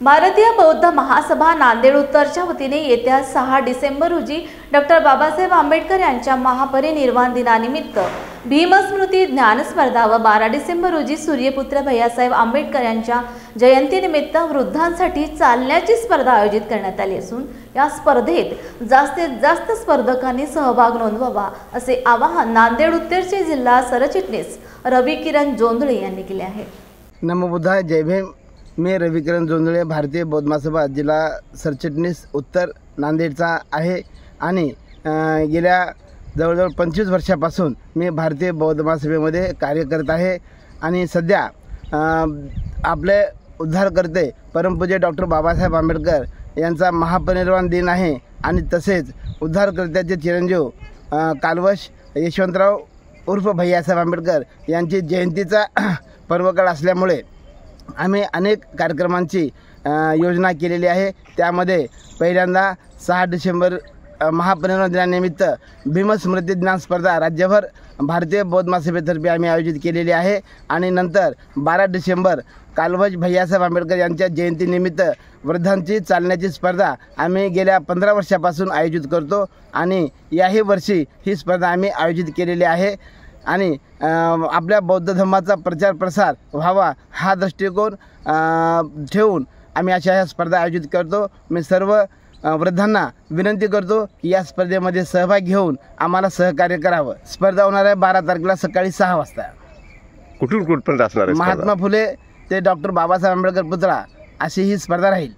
भारतीय बौद्ध महासभा नांदेड उत्तरच्या वतीने येत्या 6 डिसेंबर रोजी डॉक्टर बाबासाहेब आंबेडकर यांच्या महापरिनिर्वाण दिनानिमित्त भीमस्मृती ज्ञान स्पर्धा व 12 डिसेंबर रोजी सूर्यपुत्र भैयासाहेब आंबेडकर यांच्या जयंतीनिमित्त वृद्धांसाठी चालण्याची स्पर्धा आयोजित करण्यात आली असून या स्पर्धेत जास्तीत जास्त स्पर्धकांनी सहभाग नोंदवावा असे आवाहन नांदेड उत्तरचे जिल्हा सरचिटणीस रविकिरण जोंधळे यांनी केले आहे। नमो बुद्धाय, जय भीम। मी रविकिरण जोंधळे, भारतीय बौद्ध महासभा जिल्हा सरचिटणीस उत्तर नांदेडचा आहे आणि गेल्या जवळजवळ 25 वर्षापासून मी भारतीय बौद्ध महासभेमध्ये कार्य करत आहे आणि सध्या आपले उद्धारकर्ते परमपूज्य डॉक्टर बाबासाहेब आंबेडकर यांचा महापरिनिर्वाण दिन आहे आणि तसेच उद्धारकर्त्याचे चिरंजीव कालवश यशवंतराव उर्फ भैयासाहेब आंबेडकर यांची जयंतीचा पर्वकाळ असल्यामुळे आम्ही अनेक कार्यक्रमांची योजना केलेली आहे। त्यामध्ये पहिल्यांदा 6 डिसेंबर महापरिनिर्वाण दिनानिमित्त भीमस्मृती ज्ञान स्पर्धा राज्यभर भारतीय बौद्ध महासभेतर्फे आम्ही आयोजित केलेली आहे आणि नंतर 12 डिसेंबर कालवश भैयासाहेब आंबेडकर यांच्या जयंतीनिमित्त वृद्धांची चालण्याची स्पर्धा आम्ही गेल्या 15 वर्षापासून आयोजित करतो आणि याही वर्षी ही स्पर्धा आम्ही आयोजित केलेली आहे आणि आपल्या बौद्ध धर्माचा प्रचार प्रसार व्हावा हा दृष्टिकोन ठेवून आम्ही अशा स्पर्धा आयोजित करतो। मी सर्व वृद्धांना विनंती करतो की या स्पर्धेमध्ये सहभाग घेऊन आम्हाला सहकार्य करावं। स्पर्धा होणार आहे 12 तारखेला सकाळी 6 वाजता। कुठून कुठपर्यंत असणार आहे? महात्मा फुले ते डॉक्टर बाबासाहेब आंबेडकर पुतळा अशी ही स्पर्धा राहील।